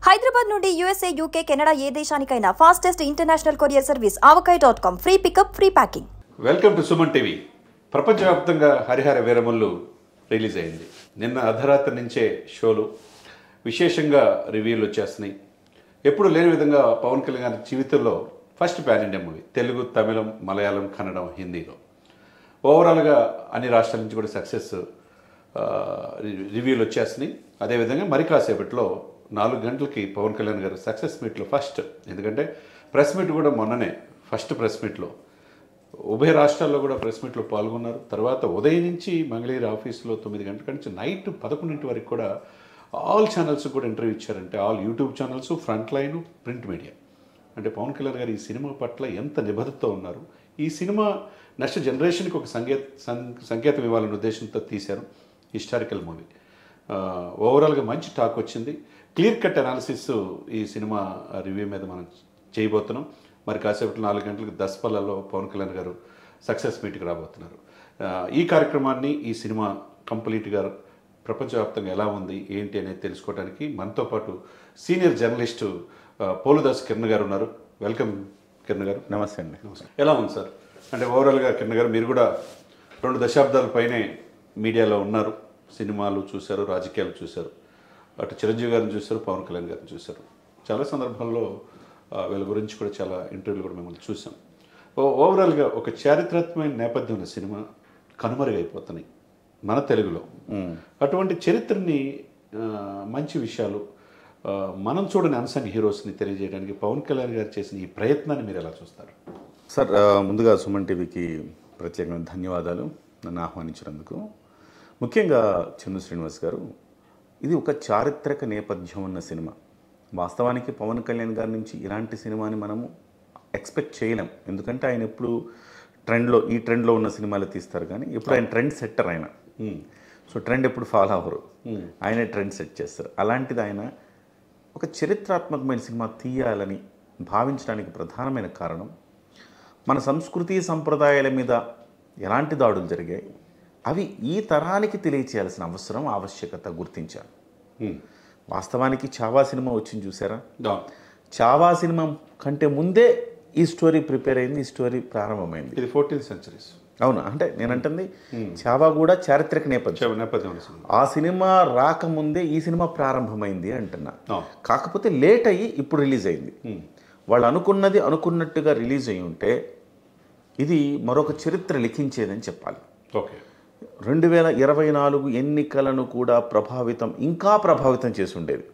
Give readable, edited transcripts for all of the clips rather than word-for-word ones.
హైదరాబాద్ నుండి USA, UK, Canada ఏ దేశానికైనా fastest international courier service avakai.com. Free pickup, free packing. Welcome to Suman TV. ప్రపంచవ్యాప్తంగా Harihara Veeramallu release అయింది. నిన్న అర్ధరాత్రి నుంచే షోలు విశేషంగా రివ్యూలు వచ్చేస్తున్నాయి. ఎప్పుడు లేని విధంగా పవన్ కళ్యాణ్ గారి జీవితంలో first pan India movie. Telugu, తమిళం, మలయాళం, కన్నడం, హిందీలో ఓవరాల్గా అన్ని రాష్ట్రాల నుంచి కూడా సక్సెస్ రివ్యూలు వచ్చేస్తున్నాయి. అదేవిధంగా మరి కాసేపట్లో 4 గంటలకి పవన్ కళ్యాణ్ గారు సక్సెస్ మీట్లో ఫస్ట్, ఎందుకంటే ప్రెస్ మీట్ కూడా మొన్ననే ఫస్ట్ ప్రెస్ మీట్లో ఉభయ రాష్ట్రాల్లో కూడా ప్రెస్ మీట్లో పాల్గొన్నారు. తర్వాత ఉదయం నుంచి మంగళగిరి ఆఫీస్లో 9 గంటల నుంచి నైట్ 11 వరకు కూడా ఆల్ ఛానల్స్ కూడా ఇంటర్వ్యూ ఇచ్చారంటే all YouTube channels, front line, print media. అంటే పవన్ కళ్యాణ్ గారు ఈ సినిమా పట్ల ఎంత నిబద్ధతతో ఉన్నారు. ఈ సినిమా నెక్స్ట్ జనరేషన్కి ఒక సంకేతం ఇవ్వాలనే ఉద్దేశంతో తీశారు. Historical movie. ఓవరాల్గా మంచి టాక్ వచ్చింది. క్లియర్ కట్ అనాలిసిస్ ఈ సినిమా రివ్యూ మీద మనం చేయబోతున్నాం. మరి కాసేపట్లో 4 గంటలకు దసపల్లలో పవన్ కళ్యాణ్ గారు సక్సెస్ మీట్కి రాబోతున్నారు. ఈ కార్యక్రమాన్ని, ఈ సినిమా కంప్లీట్గా ప్రపంచవ్యాప్తంగా ఎలా ఉంది ఏంటి అనేది తెలుసుకోవడానికి మనతో పాటు సీనియర్ జర్నలిస్టు పోలుదాస్ కిరణ్ గారు ఉన్నారు. వెల్కమ్ కిరణ్ గారు. నమస్తే అండి. నమస్తే. ఎలా ఉంది సార్? అంటే ఓవరాల్గా కిరణ్ గారు, మీరు కూడా 2 దశాబ్దాల పైనే మీడియాలో ఉన్నారు. సినిమాలు చూశారు, రాజకీయాలు చూశారు. అటు చిరంజీవి గారిని చూశారు, పవన్ కళ్యాణ్ గారిని చూశారు. చాలా సందర్భాల్లో వీళ్ళ గురించి కూడా చాలా ఇంటర్వ్యూలు కూడా మిమ్మల్ని చూసాం. ఓవరాల్గా ఒక చారిత్రాత్మకమైన నేపథ్యం ఉన్న సినిమా కనుమరుగైపోతున్నాయి మన తెలుగులో. అటువంటి చరిత్రని, మంచి విషయాలు, మనం చూడని అన్సంగ్ హీరోస్ని తెలియజేయడానికి పవన్ కళ్యాణ్ గారు చేసిన ఈ ప్రయత్నాన్ని మీరు ఎలా చూస్తారు? సార్, ముందుగా సుమన్ టీవీకి ప్రత్యేకమైన ధన్యవాదాలు నన్ను ఆహ్వానించినందుకు. ముఖ్యంగా చందు శ్రీనివాస్ గారు, ఇది ఒక చారిత్రక నేపథ్యం ఉన్న సినిమా. వాస్తవానికి పవన్ కళ్యాణ్ గారి నుంచి ఇలాంటి సినిమాని మనము ఎక్స్పెక్ట్ చేయలేం. ఎందుకంటే ఆయన ఎప్పుడు ఈ ట్రెండ్లో ఉన్న సినిమాలు తీస్తారు, కానీ ఎప్పుడు ఆయన ట్రెండ్ సెట్టర్ ఆయన. సో ట్రెండ్ ఎప్పుడు ఫాలో అవ్వరు, ఆయనే ట్రెండ్ సెట్ చేస్తారు. అలాంటిది ఆయన ఒక చరిత్రాత్మకమైన సినిమా తీయాలని భావించడానికి ప్రధానమైన కారణం, మన సంస్కృతి సంప్రదాయాల మీద ఎలాంటి దాడులు జరిగాయి, అవి ఈ తరానికి తెలియచేయాల్సిన ఆవశ్యకత గుర్తించారు. వాస్తవానికి చావా సినిమా వచ్చింది చూసారా? చావా సినిమా కంటే ముందే ఈ స్టోరీ ప్రిపేర్ అయింది, ఈ స్టోరీ ప్రారంభమైంది. ఇది 14th century. అవునా? అంటే నేనంటుంది చావా కూడా చారిత్రక నేపథ్యం. ఆ సినిమా రాకముందే ఈ సినిమా ప్రారంభమైంది అంటున్నా. కాకపోతే లేట్ అయ్యి ఇప్పుడు రిలీజ్ అయింది. వాళ్ళు అనుకున్నట్టుగా రిలీజ్ అయ్యి ఉంటే ఇది మరొక చరిత్ర లిఖించేదని చెప్పాలి. ఓకే. 2024 ఎన్నికలను కూడా ఇంకా ప్రభావితం చేసి ఉండేది.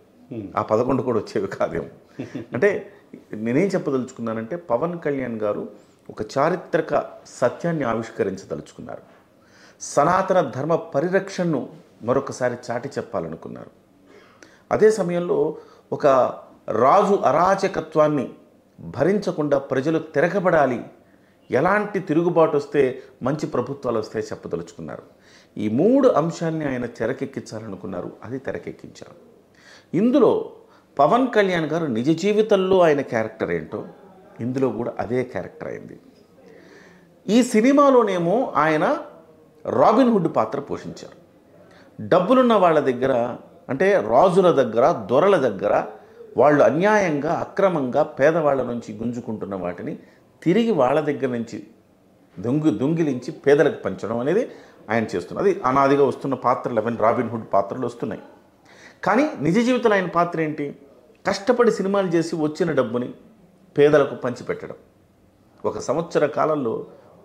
ఆ 11 కూడా వచ్చేవి కాదేమో. అంటే నేనేం చెప్పదలుచుకున్నానంటే, పవన్ కళ్యాణ్ గారు ఒక చారిత్రక సత్యాన్ని ఆవిష్కరించదలుచుకున్నారు. సనాతన ధర్మ పరిరక్షణను మరొకసారి చాటి చెప్పాలనుకున్నారు. అదే సమయంలో ఒక రాజు అరాచకత్వాన్ని భరించకుండా ప్రజలు తిరగబడాలి, ఎలాంటి తిరుగుబాటు వస్తే మంచి ప్రభుత్వాలు వస్తాయి చెప్పదలుచుకున్నారు. ఈ 3 అంశాలని ఆయన తెరకెక్కించాలనుకున్నారు. అది తెరకెక్కించారు. ఇందులో పవన్ కళ్యాణ్ గారు నిజ జీవితంలో ఆయన క్యారెక్టర్ ఏంటో ఇందులో కూడా అదే క్యారెక్టర్ అయింది. ఈ సినిమాలోనేమో ఆయన రాబిన్ హుడ్ పాత్ర పోషించారు. డబ్బులున్న వాళ్ళ దగ్గర, అంటే రాజుల దగ్గర, దొరల దగ్గర వాళ్ళు అన్యాయంగా, అక్రమంగా పేదవాళ్ళ నుంచి గుంజుకుంటున్న వాటిని తిరిగి వాళ్ళ దగ్గర నుంచి దొంగిలించి పేదలకు పంచడం అనేది ఆయన చేస్తున్నారు. అది అనాదిగా వస్తున్న పాత్రలు అవన్నీ రాబిన్ హుడ్ పాత్రలు వస్తున్నాయి. కానీ నిజ జీవితంలో ఆయన పాత్ర ఏంటి? కష్టపడి సినిమాలు చేసి వచ్చిన డబ్బుని పేదలకు పంచిపెట్టడం. ఒక సంవత్సర కాలంలో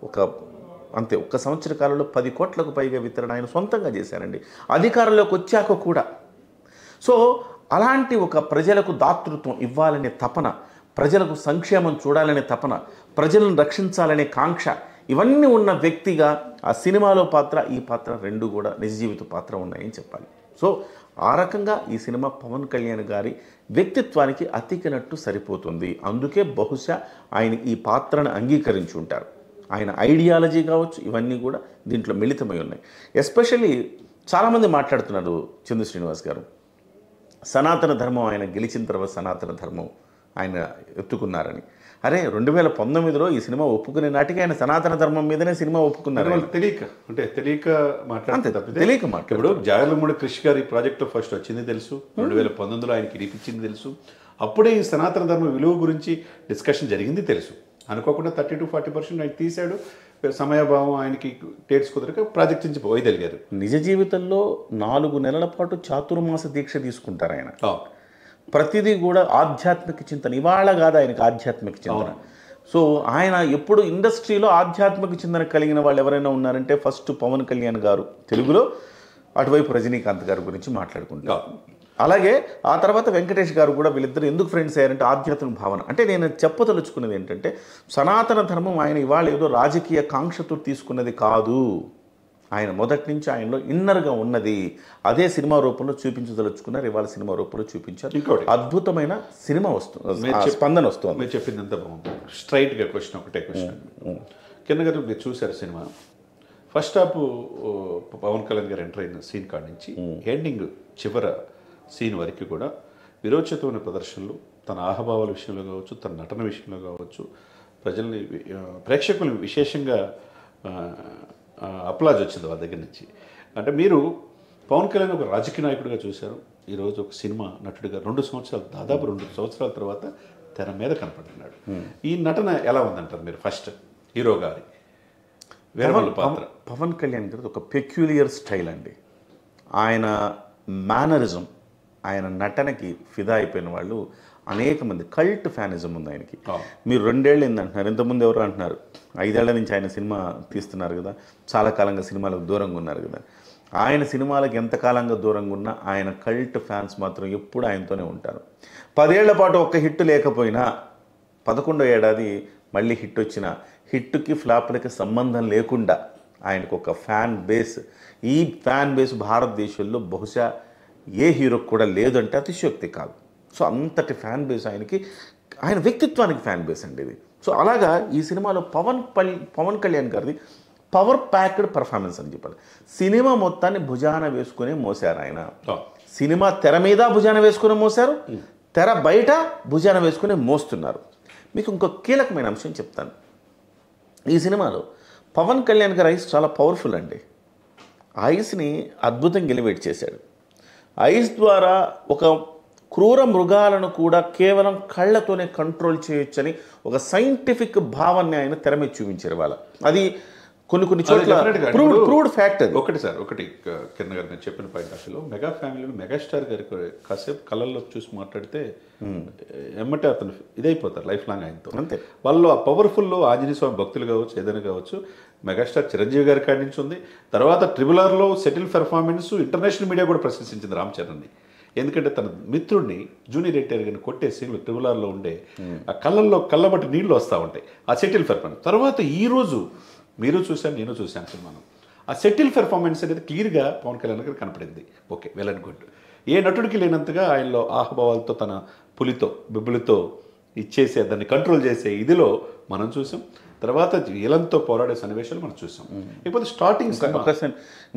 ఒక్క సంవత్సర కాలంలో 10 కోట్లకు పైగా వితరణ ఆయన సొంతంగా చేశారండి, అధికారంలోకి వచ్చాక కూడా. సో అలాంటి ఒక ప్రజలకు దాతృత్వం ఇవ్వాలనే తపన, ప్రజలకు సంక్షేమం చూడాలనే తపన, ప్రజలను రక్షించాలనే కాంక్ష, ఇవన్నీ ఉన్న వ్యక్తిగా ఆ సినిమాలో పాత్ర, ఈ పాత్ర 2 కూడా నిజ జీవిత పాత్ర ఉన్నాయని చెప్పాలి. సో ఆ రకంగా ఈ సినిమా పవన్ కళ్యాణ్ గారి వ్యక్తిత్వానికి అతికినట్టు సరిపోతుంది. అందుకే బహుశా ఆయన ఈ పాత్రను అంగీకరించి ఉంటారు. ఆయన ఐడియాలజీ కావచ్చు, ఇవన్నీ కూడా దీంట్లో మిళితమై ఉన్నాయి. ఎస్పెషల్లీ చాలామంది మాట్లాడుతున్నారు చందు శ్రీనివాస్ గారు, సనాతన ధర్మం ఆయన గెలిచిన తర్వాత సనాతన ధర్మం ఆయన ఎత్తుకున్నారని. అరే 2019లో ఈ సినిమా ఒప్పుకునే నాటికి ఆయన సనాతన ధర్మం మీదనే సినిమా ఒప్పుకున్నారు. వాళ్ళు తెలియక మాట్లాడితే తెలియక ఇప్పుడు జాగర్లమూడి కృషి గారి ప్రాజెక్ట్లో ఫస్ట్ వచ్చింది తెలుసు, 2019లో ఆయనకి ఇరిపించింది తెలుసు, అప్పుడే ఈ సనాతన ధర్మ విలువ గురించి డిస్కషన్ జరిగింది తెలుసు. అనుకోకుండా 30-40% ఆయన తీశాడు, సమయభావం ఆయనకి డేట్స్ కుదరక ప్రాజెక్ట్ నుంచి పోయగలిగారు. నిజ జీవితంలో 4 నెలల పాటు చాతుర్మాస దీక్ష తీసుకుంటారు ఆయన. ప్రతిదీ కూడా ఆధ్యాత్మిక చింతన, ఇవాళ కాదు ఆయనకి ఆధ్యాత్మిక చింతన. సో ఆయన ఎప్పుడు ఇండస్ట్రీలో ఆధ్యాత్మిక చింతన కలిగిన వాళ్ళు ఎవరైనా ఉన్నారంటే ఫస్ట్ పవన్ కళ్యాణ్ గారు తెలుగులో, అటువైపు రజనీకాంత్ గారి గురించి మాట్లాడుకుంటారు. అలాగే ఆ తర్వాత వెంకటేష్ గారు కూడా, వీళ్ళిద్దరు ఎందుకు ఫ్రెండ్స్ అయ్యారంటే ఆధ్యాత్మిక భావన. అంటే నేను చెప్పదలుచుకున్నది ఏంటంటే సనాతన ధర్మం ఆయన ఇవాళ ఏదో రాజకీయ కాంక్షతో తీసుకున్నది కాదు, ఆయన మొదటి నుంచి ఆయనలో ఇన్నర్గా ఉన్నది. అదే సినిమా రూపంలో చూపించదలుచుకున్నారు, ఇవాళ సినిమా రూపంలో చూపించారు. ఇంకోటి అద్భుతమైన సినిమా వస్తుంది, స్పందన వస్తుంది. మీరు చెప్పింది ఎంత బాగుంది. స్ట్రైట్గా క్వశ్చన్ ఒకటే క్వశ్చన్. కింద గారు మీరు చూశారు cinema first half, Pawan Kalyan గారు ఎంటర్ అయిన సీన్ కాడి నుంచి ఎండింగ్ చివర సీన్ వరకు కూడా విరోచితమైన ప్రదర్శనలు, తన ఆహభావాల విషయంలో కావచ్చు, తన నటన విషయంలో కావచ్చు, ప్రజల్ని ప్రేక్షకులు విశేషంగా అప్లాజ్ వచ్చింది వాళ్ళ దగ్గర నుంచి. అంటే మీరు పవన్ కళ్యాణ్ ఒక రాజకీయ నాయకుడిగా చూశారు, ఈరోజు ఒక సినిమా నటుడిగా దాదాపు 2 సంవత్సరాల తర్వాత తెర మీద కనపడుతున్నాడు. ఈ నటన ఎలా ఉందంటారు మీరు? ఫస్ట్ హీరో గారి వేరవల్ పాత్ర. పవన్ కళ్యాణ్ గారి ఒక పెక్యులియర్ స్టైల్ అండి. ఆయన మేనరిజం, ఆయన నటనకి ఫిదా అయిపోయిన వాళ్ళు అనేక మంది. కల్ట్ ఫ్యానిజం ఉంది ఆయనకి. మీరు 2 ఏళ్ళు ఏందంటున్నారు, ఇంతకుముందు ఎవరు అంటున్నారు 5 ఏళ్ల నుంచి ఆయన సినిమా తీస్తున్నారు కదా, చాలా కాలంగా సినిమాలకు దూరంగా ఉన్నారు కదా. ఆయన సినిమాలకు ఎంతకాలంగా దూరంగా ఉన్నా ఆయన కల్ట్ ఫ్యాన్స్ మాత్రం ఎప్పుడు ఆయనతోనే ఉంటారు. 10 ఏళ్ల పాటు ఒక్క హిట్ లేకపోయినా 11వ ఏడాది మళ్ళీ హిట్ వచ్చిన, హిట్కి ఫ్లాప్లకి సంబంధం లేకుండా ఆయనకు ఒక ఫ్యాన్ బేస్. ఈ ఫ్యాన్ బేస్ భారతదేశంలో బహుశా ఏ హీరోకి కూడా లేదంటే అతిశయోక్తి కాదు. సో అంతటి ఫ్యాన్ బేస్ ఆయనకి, ఆయన వ్యక్తిత్వానికి ఫ్యాన్ బేస్ అండి ఇది. సో అలాగా ఈ సినిమాలో పవన్ కళ్యాణ్ గారిది పవర్ ప్యాక్డ్ పర్ఫార్మెన్స్ అని చెప్పాలి. సినిమా మొత్తాన్ని భుజాన వేసుకునే మోసారు ఆయన. సినిమా తెర మీద భుజాన వేసుకుని మోసారు, తెర బయట భుజాన వేసుకుని మోస్తున్నారు. మీకు ఇంకో కీలకమైన అంశం చెప్తాను. ఈ సినిమాలో పవన్ కళ్యాణ్ గారి ఐస్ చాలా పవర్ఫుల్ అండి. ఐస్ని అద్భుతంగా ఎలివేట్ చేశాడు. ఐస్ ద్వారా ఒక క్రూర మృగాలను కూడా కేవలం కళ్ళతోనే కంట్రోల్ చేయొచ్చని ఒక సైంటిఫిక్ భావాన్ని ఆయన తెర మీద చూపించారు వాళ్ళ. అది కొన్ని చోట్ల ప్రూవ్డ్ ఫ్యాక్ట్. అది ఒకటి కింద గారు నేను చెప్పిన పాయింట్, అసలు మెగా ఫ్యామిలీలో మెగాస్టార్ గారికి కాసేపు కళ్ళల్లో చూసి మాట్లాడితే ఎమ్మటే అతను ఇదైపోతారు లైఫ్ లాంగ్ ఆయనతో. అంతే. వాళ్ళు ఆ పవర్ఫుల్లో ఆంజనేయ స్వామి భక్తులు కావచ్చు, ఏదైనా కావచ్చు, మెగాస్టార్ చిరంజీవి గారి కాడి నుంచి ఉంది. తర్వాత RRRలో సెటిల్ పెర్ఫార్మెన్స్ ఇంటర్నేషనల్ మీడియా కూడా ప్రశంసించింది రామ్ చరణ్ని. ఎందుకంటే తన మిత్రుడిని జూనియర్ ఎన్టీఆర్ గారిని కొట్టే సీన్లు RRRలో ఉండే ఆ కళ్ళల్లో కళ్ళబట్టి నీళ్లు వస్తూ ఉంటాయి, ఆ సెటిల్ పెర్ఫార్మెన్స్. తర్వాత ఈరోజు మీరు చూశాను, నేను చూశాను సినిమాను, ఆ సెటిల్ పెర్ఫార్మెన్స్ అనేది క్లియర్గా పవన్ కళ్యాణ్ గారికి కనపడింది. Okay, well and good. ఏ నటుడికి లేనంతగా ఆయనలో ఆహభావాలతో, తన పులితో బిబ్బులతో ఇచ్చేసే, దాన్ని కంట్రోల్ చేసే ఇదిలో మనం చూసాం. తర్వాత వీళ్ళంతో పోరాడే సన్నివేశాలు మనం చూసాం. ఇకపోతే స్టార్టింగ్ ఒకసారి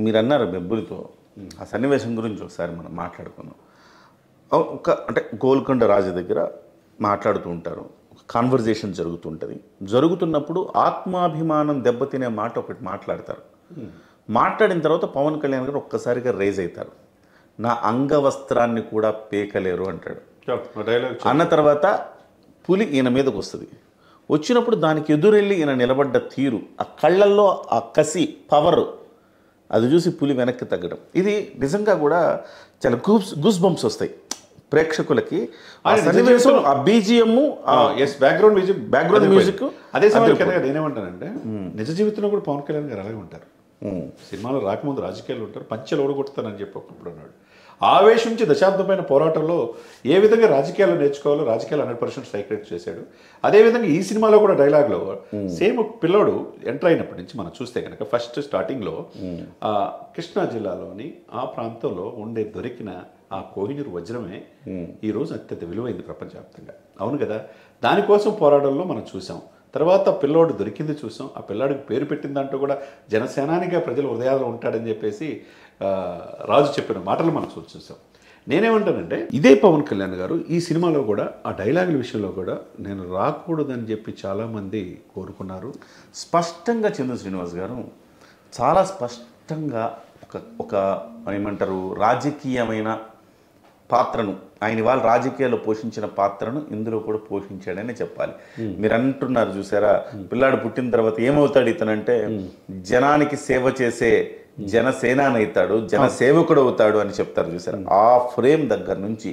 మీరు అన్నారు బెబ్బులతో, ఆ సన్నివేశం గురించి ఒకసారి మనం మాట్లాడుకున్నాం. అంటే గోల్కొండ రాజు దగ్గర మాట్లాడుతూ ఉంటారు, కాన్వర్జేషన్ జరుగుతుంటుంది. జరుగుతున్నప్పుడు ఆత్మాభిమానం దెబ్బతినే మాట ఒకటి మాట్లాడతారు. మాట్లాడిన తర్వాత పవన్ కళ్యాణ్ గారు ఒక్కసారిగా రేజ్ అవుతారు. నా అంగవస్త్రాన్ని కూడా పేకలేరు అంటాడు. అన్న తర్వాత పులి ఈయన మీదకు వస్తుంది. వచ్చినప్పుడు దానికి ఎదురెళ్ళి ఈయన నిలబడ్డ తీరు, ఆ కళ్ళల్లో ఆ కసి, పవర్, అది చూసి పులి వెనక్కి తగ్గడం, ఇది నిజంగా కూడా చాలా గూస్ బంప్స్ వస్తాయి ప్రేక్షకులకి. ఆ సన్నివేశం, ఆ బీజిఎం, బ్యాక్గ్రౌండ్ మ్యూజిక్. అదే సమయంలో నేనేమంటానంటే నిజ జీవితంలో కూడా పవన్ కళ్యాణ్ గారు అలాగే ఉంటారు. సినిమాలో రాకముందు రాజకీయాలు ఉంటారు, పంచెలు ఓడగొడతానని చెప్పి ఒకప్పుడు అన్నాడు. ఆవేశించి దశాబ్దమైన పోరాటంలో ఏ విధంగా రాజకీయాలు నేర్చుకోవాలో రాజకీయాలు 100% సైక్రేట్ చేశాడు. అదేవిధంగా ఈ సినిమాలో కూడా డైలాగ్లో సేమ్ పిల్లోడు ఎంటర్ అయినప్పటి నుంచి మనం చూస్తే కనుక ఫస్ట్ స్టార్టింగ్లో కృష్ణా జిల్లాలోని ఆ ప్రాంతంలో ఉండే దొరికిన ఆ కోహినూరు వజ్రమే ఈరోజు అత్యంత విలువైంది ప్రపంచవ్యాప్తంగా. అవును కదా, దానికోసం పోరాటంలో మనం చూసాం. తర్వాత పిల్లోడు దొరికింది చూసాం. ఆ పిల్లాడికి పేరు పెట్టిన దాంట్లో కూడా జనసేనానిగా ప్రజల హృదయాల్లో ఉంటాడని చెప్పేసి రాజు చెప్పిన మాటలు మనం చూసాం. నేనేమంటానంటే ఇదే పవన్ కళ్యాణ్ గారు ఈ సినిమాలో కూడా ఆ డైలాగుల విషయంలో కూడా నేను రాకూడదని చెప్పి చాలామంది కోరుకున్నారు. స్పష్టంగా చందు శ్రీనివాస్ గారు చాలా స్పష్టంగా ఒక ఏమంటారు రాజకీయమైన పాత్రను ఆయన వాళ్ళ రాజకీయాల్లో పోషించిన పాత్రను ఇందులో కూడా పోషించాడని చెప్పాలి. మీరు అంటున్నారు చూసారా, పిల్లాడు పుట్టిన తర్వాత ఏమవుతాడు ఇతనంటే జనానికి సేవ చేసే జనసేనాని అవుతాడు, జన సేవకుడు అవుతాడు అని చెప్తారు చూసారా. ఆ ఫ్రేమ్ దగ్గర నుంచి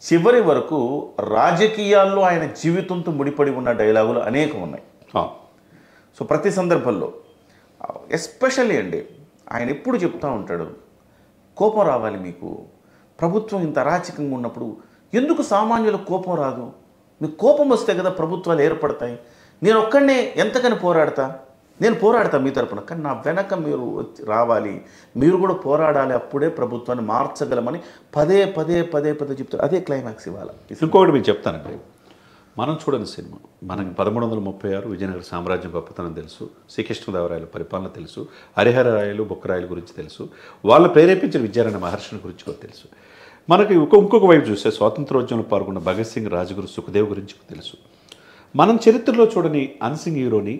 చివరి వరకు రాజకీయాల్లో ఆయన జీవితంతో ముడిపడి ఉన్న డైలాగులు అనేకం ఉన్నాయి. సో ప్రతి సందర్భంలో ఎస్పెషల్లీ అండి ఆయన ఎప్పుడు చెప్తూ ఉంటాడు, కోపం రావాలి మీకు, ప్రభుత్వం ఇంత అరాచకంగా ఉన్నప్పుడు ఎందుకు సామాన్యులకు కోపం రాదు? మీకు కోపం వస్తే కదా ప్రభుత్వాలు ఏర్పడతాయి. నేను ఒక్కడనే ఎంతకని పోరాడతా, నేను పోరాడతా మీ తరపున, కానీ నా వెనక మీరు రావాలి, మీరు కూడా పోరాడాలి, అప్పుడే ప్రభుత్వాన్ని మార్చగలమని పదే పదే పదే పదే చెప్తారు. అదే క్లైమాక్స్ ఇవ్వాలి. ఇంకొకటి మీకు చెప్తానండి, మనం చూడని సినిమా మనకి 1336 విజయనగర సామ్రాజ్యం గొప్పతనం తెలుసు, శ్రీకృష్ణదేవరాయల పరిపాలన తెలుసు, హరిహర రాయలు బొక్కరాయల గురించి తెలుసు, వాళ్ళు ప్రేరేపించిన విద్యారాయణ మహర్షుని గురించి కూడా తెలుసు. మనకి ఇంకొక వైపు చూస్తే స్వాతంత్రోద్యమంలో పాల్గొన్న భగత్ సింగ్, రాజగురు, సుఖదేవ్ గురించి తెలుసు. మనం చరిత్రలో చూడని అన్సింగ్ హీరోని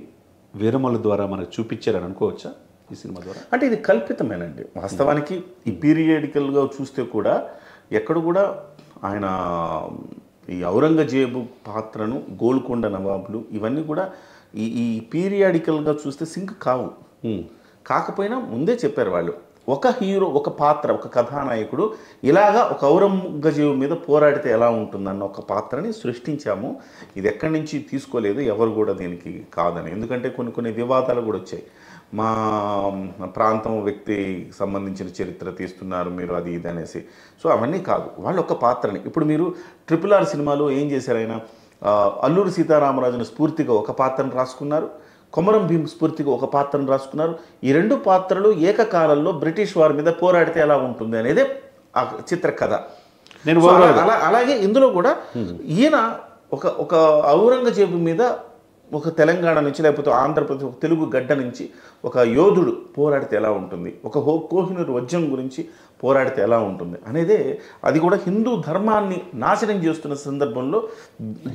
వీరమల ద్వారా మనకు చూపించారని అనుకోవచ్చా ఈ సినిమా ద్వారా? అంటే ఇది కల్పితమేనండి వాస్తవానికి. ఈ పీరియాడికల్గా చూస్తే కూడా ఎక్కడ కూడా ఆయన ఈ ఔరంగజేబు పాత్రను, గోల్కొండ నవాబులు ఇవన్నీ కూడా ఈ పీరియాడికల్గా చూస్తే సింక్ కావు. కాకపోయినా ముందే చెప్పారు వాళ్ళు, ఒక హీరో, ఒక పాత్ర, ఒక కథానాయకుడు ఇలాగా ఒక ఔరంగజేబు మీద పోరాడితే ఎలా ఉంటుందన్న ఒక పాత్రని సృష్టించాము. ఇది ఎక్కడి నుంచి తీసుకోలేదు, ఎవరు కూడా దీనికి కాదని. ఎందుకంటే కొన్ని వివాదాలు కూడా వచ్చాయి. మా ప్రాంతం వ్యక్తి సంబంధించిన చరిత్ర తీస్తున్నారు మీరు, అది ఇది అనేసి. సో అవన్నీ కాదు, వాళ్ళు ఒక పాత్రని. ఇప్పుడు మీరు RRR సినిమాలో ఏం చేశారు, ఆయన అల్లూరి సీతారామరాజుని స్ఫూర్తిగా ఒక పాత్రను రాసుకున్నారు, కొమరం భీం స్ఫూర్తిగా ఒక పాత్రను రాసుకున్నారు. ఈ రెండు పాత్రలు ఏకకాలంలో బ్రిటిష్ వారి మీద పోరాడితే ఎలా ఉంటుంది అనేది ఆ చిత్ర కథ. అలాగే ఇందులో కూడా ఈయన ఒక ఔరంగజేబు మీద ఒక తెలంగాణ నుంచి లేకపోతే ఆంధ్రప్రదేశ్ ఒక తెలుగు గడ్డ నుంచి ఒక యోధుడు పోరాడితే ఎలా ఉంటుంది, ఒక కోహినూరు వజ్రం గురించి పోరాడితే ఎలా ఉంటుంది అనేదే. అది కూడా హిందూ ధర్మాన్ని నాశనం చేస్తున్న సందర్భంలో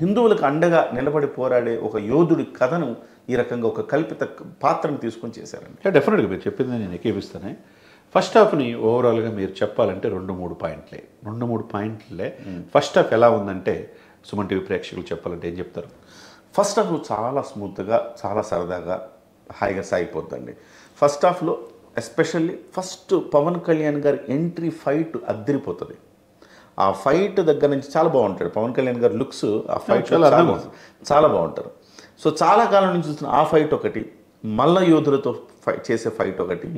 హిందువులకు అండగా నిలబడి పోరాడే ఒక యోధుడి కథను ఈ రకంగా ఒక కల్పిత పాత్రను తీసుకొని చేశారండి. డెఫినెట్గా మీరు చెప్పింది నేను ఏకీపిస్తానే. ఫస్ట్ హాఫ్ని ఓవరాల్గా మీరు చెప్పాలంటే 2-3 పాయింట్లే. ఫస్ట్ హాఫ్ ఎలా ఉందంటే సుమన్ టీవీ ప్రేక్షకులు చెప్పాలంటే ఏం చెప్తారు? ఫస్ట్ హాఫ్ చాలా స్మూత్గా, చాలా సరదాగా, హాయిగా సాగిపోద్దండి. ఫస్ట్ హాఫ్లో ఎస్పెషల్లీ ఫస్ట్ పవన్ కళ్యాణ్ గారి ఎంట్రీ ఫైట్ అద్దరిపోతుంది. ఆ ఫైట్ దగ్గర నుంచి చాలా బాగుంటాడు పవన్ కళ్యాణ్ గారి లుక్స్. ఆ ఫైట్ చాలా బాగుంటారు. సో చాలా కాలం నుంచి చూస్తున్న ఆ ఫైట్ ఒకటి, మల్ల యోధులతో చేసే ఫైట్ ఒకటి,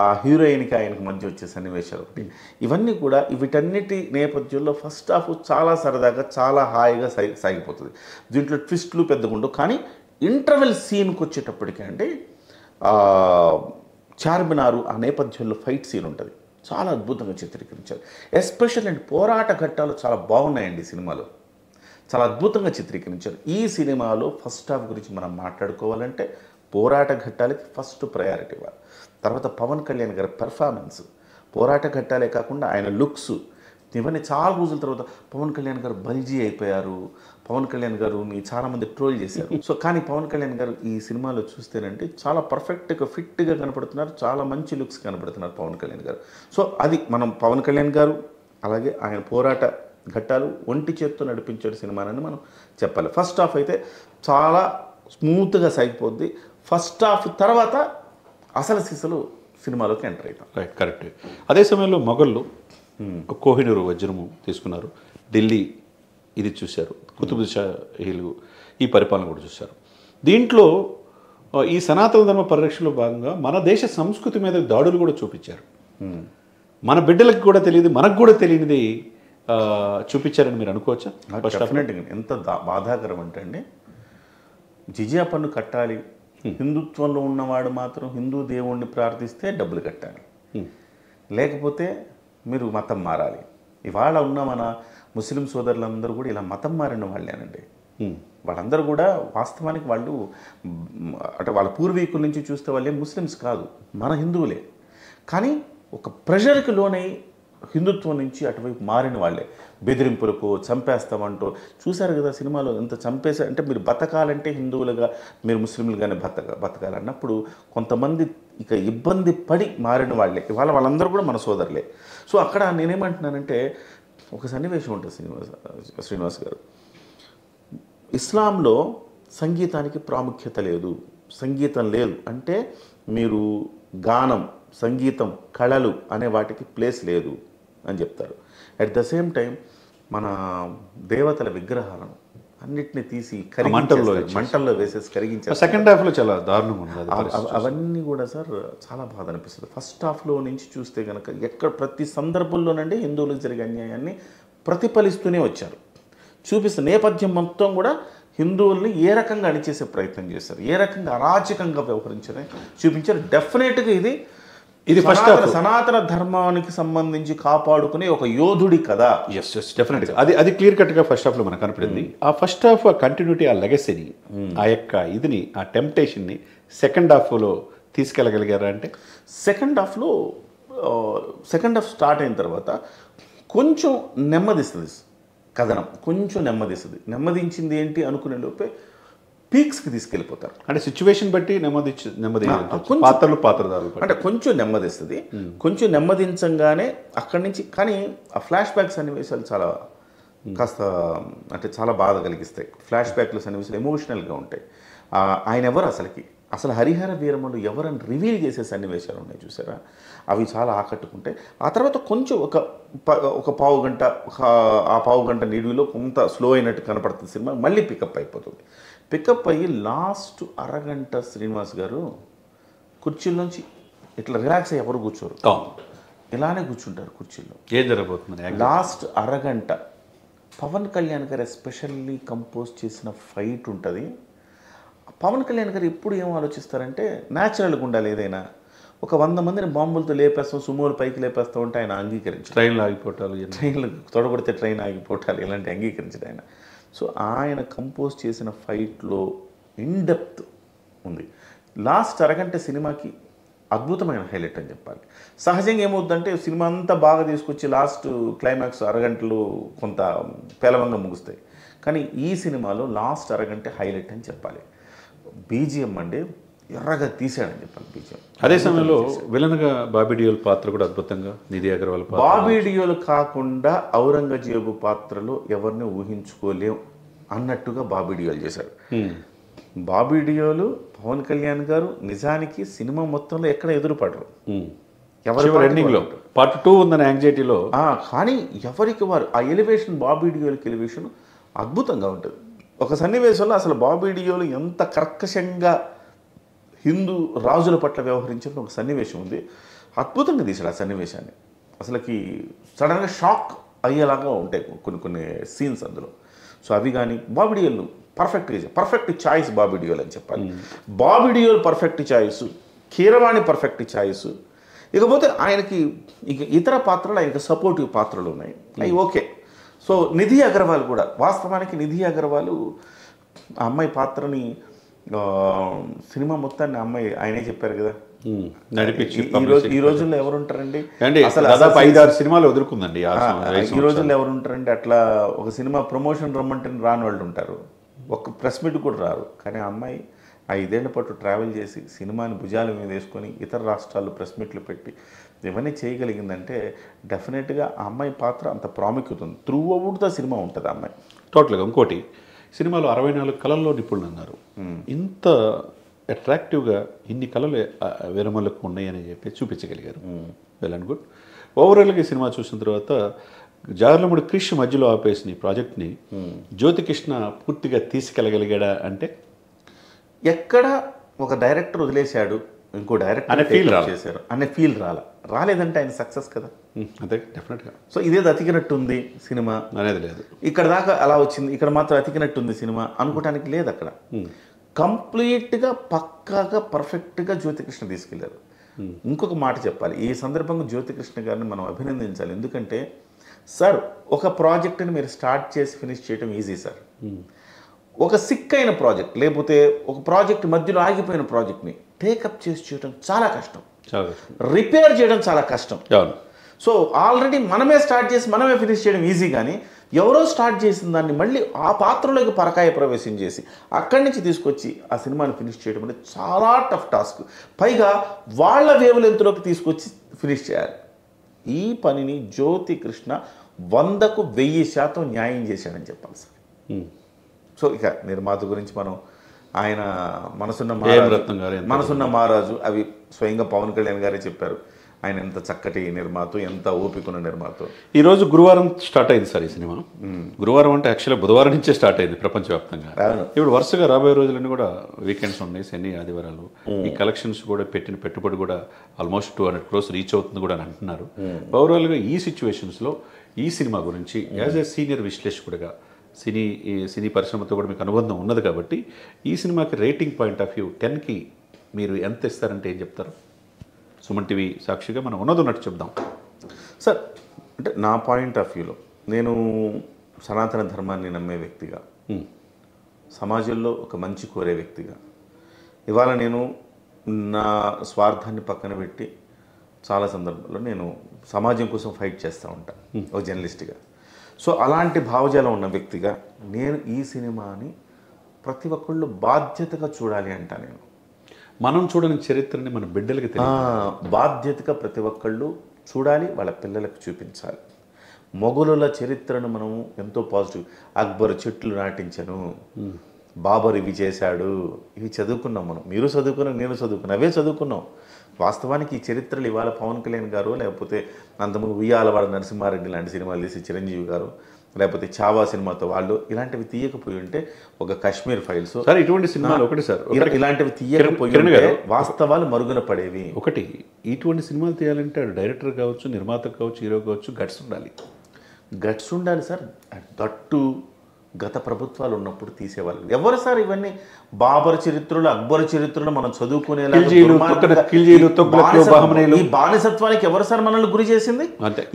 ఆ హీరోయిన్కి ఆయనకు మధ్య వచ్చే సన్నివేశాలు ఒకటి, ఇవన్నీ కూడా వీటన్నిటి నేపథ్యంలో ఫస్ట్ హాఫ్ చాలా సరదాగా, చాలా హాయిగా సాగిపోతుంది. దీంట్లో ట్విస్ట్లు పెద్దగా ఉండవు. కానీ ఇంటర్వెల్ సీన్కి వచ్చేటప్పటికీ అంటే చార్మినారు ఆ నేపథ్యంలో ఫైట్ సీన్ ఉంటుంది, చాలా అద్భుతంగా చిత్రీకరించారు. ఎస్పెషల్ అండ్ పోరాట ఘట్టాలు చాలా బాగున్నాయండి ఈ సినిమాలో, చాలా అద్భుతంగా చిత్రీకరించారు. ఈ సినిమాలో ఫస్ట్ హాఫ్ గురించి మనం మాట్లాడుకోవాలంటే పోరాట ఘట్టాలకి ఫస్ట్ ప్రయారిటీ ఇవ్వాలి. తర్వాత పవన్ కళ్యాణ్ గారి పెర్ఫార్మెన్స్, పోరాట ఘట్టాలే కాకుండా ఆయన లుక్స్, ఇవన్నీ చాలా రోజుల తర్వాత పవన్ కళ్యాణ్ గారు బల్జీ అయిపోయారు, పవన్ కళ్యాణ్ గారుని చాలామంది ట్రోల్ చేశారు. సో కానీ పవన్ కళ్యాణ్ గారు ఈ సినిమాలో చూస్తేనంటే చాలా పర్ఫెక్ట్గా ఫిట్గా కనపడుతున్నారు, చాలా మంచి లుక్స్ కనపడుతున్నారు పవన్ కళ్యాణ్ గారు. సో అది మనం పవన్ కళ్యాణ్ గారు అలాగే ఆయన పోరాట ఘట్టాలు ఒంటి చేత్తో నడిపించాడు సినిమానని మనం చెప్పాలి. ఫస్ట్ హాఫ్ అయితే చాలా స్మూత్గా సాగిపోద్ది. ఫస్ట్ హాఫ్ తర్వాత అసలు సిసలు సినిమాలోకి ఎంటర్ అవుతాం. Right, correct. అదే సమయంలో మొఘళ్ళు కోహినూరు వజ్రము తీసుకున్నారు, ఢిల్లీ ఇది చూశారు, కుతుబ్ షాహీలు ఈ పరిపాలన కూడా చూశారు. దీంట్లో ఈ సనాతన ధర్మ పరిరక్షణలో భాగంగా మన దేశ సంస్కృతి మీద దాడులు కూడా చూపించారు. మన బిడ్డలకు కూడా తెలియదు, మనకు కూడా తెలియనిది చూపించారని మీరు అనుకోవచ్చా? డెఫినెట్గా. ఎంత బాధాకరం అంటే అండి, జిజియా పన్ను కట్టాలి, హిందుత్వంలో ఉన్నవాడు మాత్రం హిందూ దేవుణ్ణి ప్రార్థిస్తే డబ్బులు కట్టాలి, లేకపోతే మీరు మతం మారాలి. ఇవాళ ఉన్న మన ముస్లిం సోదరులందరూ కూడా ఇలా మతం మారిన వాళ్ళేనండి. వాళ్ళందరూ కూడా వాస్తవానికి వాళ్ళు అంటే వాళ్ళ పూర్వీకుల నుంచి చూస్తే వాళ్ళే ముస్లిమ్స్ కాదు, మన హిందువులే. కానీ ఒక ప్రెషర్కి లోనై హిందుత్వం నుంచి అటువైపు మారిన వాళ్ళే. బెదిరింపులకు చంపేస్తామంటూ చూశారు కదా సినిమాలో ఎంత చంపేశారు. అంటే మీరు బతకాలంటే హిందువులుగా, మీరు ముస్లింలుగానే బతకాలన్నప్పుడు కొంతమంది ఇక ఇబ్బంది పడి మారిన వాళ్ళే ఇవాళ వాళ్ళందరూ కూడా మన సోదరులే. సో అక్కడ నేనేమంటున్నానంటే ఒక సన్నివేశం ఉంటుంది శ్రీనివాస్ గారు, ఇస్లాంలో సంగీతానికి ప్రాముఖ్యత లేదు, సంగీతం లేదు అంటే మీరు గానం, సంగీతం, కళలు అనే వాటికి ప్లేస్ లేదు అని చెప్తారు. అట్ ద సేమ్ టైం మన దేవతల విగ్రహాలను అన్నిటిని తీసి మంటల్లో వేసేసి కరిగించారు. సెకండ్ హాఫ్లో చాలా దారుణంగా ఉంది. అవన్నీ కూడా సార్ చాలా బాధ అనిపిస్తుంది. ఫస్ట్ హాఫ్లో నుంచి చూస్తే కనుక ఎక్కడ ప్రతి సందర్భంలోనండి హిందువులకు జరిగే అన్యాయాన్ని ప్రతిఫలిస్తూనే వచ్చారు. చూపిస్తున్న నేపథ్యం మొత్తం కూడా హిందువుల్ని ఏ రకంగా అణిచేసే ప్రయత్నం చేశారు, ఏ రకంగా అరాచకంగా వ్యవహరించారని చూపించారు. డెఫినెట్గా ఇది ఫస్ట్ సనాతన ధర్మానికి సంబంధించి కాపాడుకునే ఒక యోధుడి కదా. ఎస్ డెఫినెట్గా అది క్లియర్ కట్గా ఫస్ట్ హాఫ్లో మనకు కనపడింది. ఆ ఫస్ట్ హాఫ్ కంటిన్యూటీ, ఆ లెగసీని, ఆ యొక్క ఇదిని, ఆ టెంప్టేషన్ని సెకండ్ హాఫ్లో తీసుకెళ్ళగలిగారా అంటే సెకండ్ హాఫ్ స్టార్ట్ అయిన తర్వాత కొంచెం నెమ్మదిస్తుంది కథనం, కొంచెం నెమ్మదించింది ఏంటి అనుకునే లోపే పీక్స్కి తీసుకెళ్ళిపోతారు. అంటే సిచ్యువేషన్ బట్టి నెమ్మది పాత్రదారులు అంటే కొంచెం నెమ్మదిస్తుంది. కొంచెం నెమ్మదించంగానే అక్కడి నుంచి కానీ ఆ ఫ్లాష్ బ్యాక్ సన్నివేశాలు చాలా కాస్త అంటే చాలా బాధ కలిగిస్తాయి. ఫ్లాష్ బ్యాక్లు సన్నివేశాలు ఎమోషనల్గా ఉంటాయి. ఆయన ఎవరు అసలు హరిహర వీరములు ఎవరని రివీల్ చేసే సన్నివేశాలు ఉన్నాయి చూసారా, అవి చాలా ఆకట్టుకుంటాయి. ఆ తర్వాత కొంచెం ఒక పావు గంట నిడివిలో కొంత స్లో అయినట్టు కనపడుతుంది సినిమా. మళ్ళీ పికప్ అయిపోతుంది. పికప్ అయ్యి లాస్ట్ అరగంట శ్రీనివాస్ గారు కుర్చీల్లోంచి ఇట్లా రిలాక్స్ అయ్యి ఎవరు కూర్చోరు, ఇలానే కూర్చుంటారు కుర్చీల్లో. ఏం జరగబోతుంది లాస్ట్ అరగంట పవన్ కళ్యాణ్ గారు ఎస్పెషల్లీ కంపోజ్ చేసిన ఫైట్ ఉంటుంది. పవన్ కళ్యాణ్ గారు ఎప్పుడు ఏం ఆలోచిస్తారంటే న్యాచురల్గా ఉండాలి. ఏదైనా ఒక 100 మందిని బాంబులతో లేపేస్తాం, సుమోలు పైకి లేపేస్తాం అంటే ఆయన అంగీకరించారు. ట్రైన్లు ఆగిపోవటాలు, ట్రైన్లు తొడగొడితే ట్రైన్ ఆగిపోవటాలు ఇలాంటి అంగీకరించారు ఆయన. సో ఆయన కంపోజ్ చేసిన ఫైట్లో ఇన్డెప్త్ ఉంది. లాస్ట్ అరగంట సినిమాకి అద్భుతమైన హైలైట్ అని చెప్పాలి. సహజంగా ఏమవుతుందంటే సినిమా అంతా బాగా తీసుకొచ్చి లాస్ట్ క్లైమాక్స్ అరగంటలు కొంత పేలవంగా ముగుస్తాయి. కానీ ఈ సినిమాలో లాస్ట్ అరగంట హైలైట్ అని చెప్పాలి. బీజిఎం అంటే ఎర్రగా తీసాడని చెప్పాలి బీజిఎం. అదే సమయంలో విలన్గా బాబీ డియోల్ పాత్ర కూడా అద్భుతంగా, నిధి అగర్వాల్ పాత్ర. బాబీ డియోల్ కాకుండా ఔరంగజేబు పాత్రలో ఎవరిని ఊహించుకోలేం అన్నట్టుగా బాబీ డియోల్ చేశాడు. బాబీ డియోల్, పవన్ కళ్యాణ్ గారు నిజానికి సినిమా మొత్తంలో ఎక్కడ ఎదురుపడరు. ఎండింగ్లో పార్ట్ 2 ఉందని యాంగ్జైటీలో, కానీ ఎవరికి వారు ఆ ఎలివేషన్, బాబీ డియోల్కి ఎలివేషన్ అద్భుతంగా ఉంటుంది. ఒక సన్నివేశంలో అసలు బాబీ డియోల్ ఎంత కర్కశంగా హిందూ రాజుల పట్ల వ్యవహరించిన ఒక సన్నివేశం ఉంది. అద్భుతంగా తీశాడు ఆ సన్నివేశాన్ని. అసలుకి సడన్గా షాక్ అయ్యేలాగా ఉంటాయి కొన్ని సీన్స్ అందులో. సో అవి కానీ బాబీ డియోల్ పర్ఫెక్ట్ చాయిస్ బాబీ డియోల్ అని చెప్పాలి. Bobby Deol perfect choice, Keeravani perfect choice. ఇకపోతే ఆయనకి ఇతర పాత్రలు, ఆయనకి సపోర్టివ్ పాత్రలు ఉన్నాయి, అవి ఓకే. సో నిధి అగర్వాల్ కూడా, వాస్తవానికి నిధి అగర్వాల్ ఆ అమ్మాయి పాత్రని సినిమా మొత్తాన్ని అమ్మాయి ఆయనే చెప్పారు కదా ఈ రోజుల్లో ఎవరుంటారండి, అసలు 5-6 సినిమాలు వదులుకుందండి ఈ రోజుల్లో ఎవరుంటారండి. అట్లా ఒక సినిమా ప్రమోషన్ రమ్మంటే రాని వాళ్ళు ఉంటారు, ఒక్క ప్రెస్ మీట్ కూడా రారు. కానీ ఆ అమ్మాయి 5 ఏళ్ల పాటు ట్రావెల్ చేసి సినిమాని భుజాల మీద వేసుకొని ఇతర రాష్ట్రాల్లో ప్రెస్ మీట్లు పెట్టి ఇవన్నీ చేయగలిగిందంటే డెఫినెట్గా ఆ అమ్మాయి పాత్ర అంత ప్రాముఖ్యత ఉంది. త్రూ అవుట్ ద సినిమా ఉంటుంది ఆ అమ్మాయి టోటల్గా. ఇంకోటి, సినిమాలో 64 కళల్లో నిపుణులు అన్నారు. ఇంత అట్రాక్టివ్గా ఇన్ని కళలు వీరమల్లకు ఉన్నాయని చెప్పి చూపించగలిగారు. Well and good. ఓవరాల్గా ఈ సినిమా చూసిన తర్వాత జార్లముడి క్రిష్ మధ్యలో ఆపేసిన ఈ ప్రాజెక్ట్ని జ్యోతికృష్ణ పూర్తిగా తీసుకెళ్ళగలిగాడా అంటే ఎక్కడ ఒక డైరెక్టర్ వదిలేశాడు, ఇంకో డైరెక్టర్ చేశారు అనే ఫీల్ రాలేదంటే ఆయన సక్సెస్ కదా. అదే డెఫినెట్గా. సో ఇదేదో అతికినట్టుంది సినిమా అనేది లేదు, ఇక్కడ దాకా అలా వచ్చింది, ఇక్కడ మాత్రం అతికినట్టుంది సినిమా అనుకోవటానికి లేదు. అక్కడ కంప్లీట్గా పక్కాగా పర్ఫెక్ట్గా జ్యోతికృష్ణ తీసుకెళ్లారు. ఇంకొక మాట చెప్పాలి, ఈ సందర్భంగా జ్యోతికృష్ణ గారిని మనం అభినందించాలి. ఎందుకంటే సార్, ఒక ప్రాజెక్ట్ని మీరు స్టార్ట్ చేసి ఫినిష్ చేయడం ఈజీ సార్. ఒక సిక్ అయిన ప్రాజెక్ట్, లేకపోతే ఒక ప్రాజెక్ట్ మధ్యలో ఆగిపోయిన ప్రాజెక్ట్ని టేకప్ చేసి చేయడం చాలా కష్టం, రిపేర్ చేయడం చాలా కష్టం. సో ఆల్రెడీ మనమే స్టార్ట్ చేసి మనమే ఫినిష్ చేయడం ఈజీ, కానీ ఎవరో స్టార్ట్ చేసిన దాన్ని మళ్ళీ ఆ పాత్రలోకి పరకాయ ప్రవేశం చేసి అక్కడి నుంచి తీసుకొచ్చి ఆ సినిమాని ఫినిష్ చేయడం అనేది చాలా టఫ్ టాస్క్. పైగా వాళ్ళ వేవ్లెంత్లోకి తీసుకొచ్చి ఫినిష్ చేయాలి. ఈ పనిని జ్యోతి కృష్ణ 100కు 1000% న్యాయం చేశాడని చెప్పాలి సార్. సో ఇక నిర్మాత గురించి మనం ఆయన మనసున్న మహారాజు అవి స్వయంగా పవన్ కళ్యాణ్ గారే చెప్పారు. ఆయన ఎంత చక్కటి నిర్మాత, ఎంత ఓపికన్న నిర్మాత. ఈరోజు గురువారం స్టార్ట్ అయింది సార్ ఈ సినిమా. గురువారం అంటే యాక్చువల్గా బుధవారం నుంచే స్టార్ట్ అయింది ప్రపంచవ్యాప్తంగా. ఇప్పుడు వరుసగా రాబోయే రోజులన్నీ కూడా వీకెండ్స్ ఉన్నాయి, శని ఆదివారాలు. ఈ కలెక్షన్స్ కూడా పెట్టిన పెట్టుబడి కూడా ఆల్మోస్ట్ 200 crores రీచ్ అవుతుంది కూడా అని అంటున్నారు. ఓవరాల్గా ఈ సిచ్యువేషన్స్లో ఈ సినిమా గురించి యాజ్ ఎ సీనియర్ విశ్లేషకుడిగా సినీ పరిశ్రమతో కూడా మీకు అనుబంధం ఉన్నది కాబట్టి ఈ సినిమాకి రేటింగ్ పాయింట్ ఆఫ్ వ్యూ 10కి మీరు ఎంత ఇస్తారంటే ఏం చెప్తారు? సుమన్ టీవీ సాక్షిగా మనం ఉన్నట్టు చెప్దాం సార్. అంటే నా పాయింట్ ఆఫ్ వ్యూలో నేను సనాతన ధర్మాన్ని నమ్మే వ్యక్తిగా, సమాజంలో ఒక మంచి కోరే వ్యక్తిగా, ఇవాళ నేను నా స్వార్థాన్ని పక్కన పెట్టి చాలా సందర్భాల్లో నేను సమాజం కోసం ఫైట్ చేస్తూ ఉంటాను ఒక జర్నలిస్ట్గా. సో అలాంటి భావజాలం ఉన్న వ్యక్తిగా నేను ఈ సినిమాని ప్రతి ఒక్కళ్ళు బాధ్యతగా చూడాలి అంటా. నేను మనం చూడని చరిత్రని మన బిడ్డలకి బాధ్యతగా ప్రతి ఒక్కళ్ళు చూడాలి, వాళ్ళ పిల్లలకు చూపించాలి. మొఘలుల చరిత్రను మనము ఎంతో పాజిటివ్, అక్బర్ చెట్లు నాటించను, బాబర్ ఇవి చేశాడు, ఇవి చదువుకున్నాం మనం. మీరు చదువుకున్నాం, నేను చదువుకున్నాం, అవే చదువుకున్నాం. వాస్తవానికి ఈ చరిత్రలు ఇవాళ పవన్ కళ్యాణ్ గారు, లేకపోతే అంతకుముందు ఉయ్యాలవాడ నరసింహారెడ్డి లాంటి సినిమాలు తీసి చిరంజీవి గారు, లేకపోతే చావా సినిమాతో వాళ్ళు ఇలాంటివి తీయకపోయి ఉంటే, ఒక కాశ్మీర్ ఫైల్స్ సార్ ఇటువంటి సినిమాలు ఒకటి సార్, ఇలాంటివి తీయకపోయి ఉంటే వాస్తవాలు మరుగున పడేవి. ఒకటి ఇటువంటి సినిమాలు తీయాలంటే డైరెక్టర్ కావచ్చు, నిర్మాత కావచ్చు, హీరో కావచ్చు, గట్స్ ఉండాలి సార్. దట్టు గత ప్రభుత్వాలు ఉన్నప్పుడు తీసేవాళ్ళు ఎవరు సార్? ఇవన్నీ బాబర్ చరిత్రలు, అక్బర్ చరిత్రలు మనం చదువుకునేలా ఈ బానిసత్వానికి ఎవరు సార్ మనల్ని గురి చేసింది?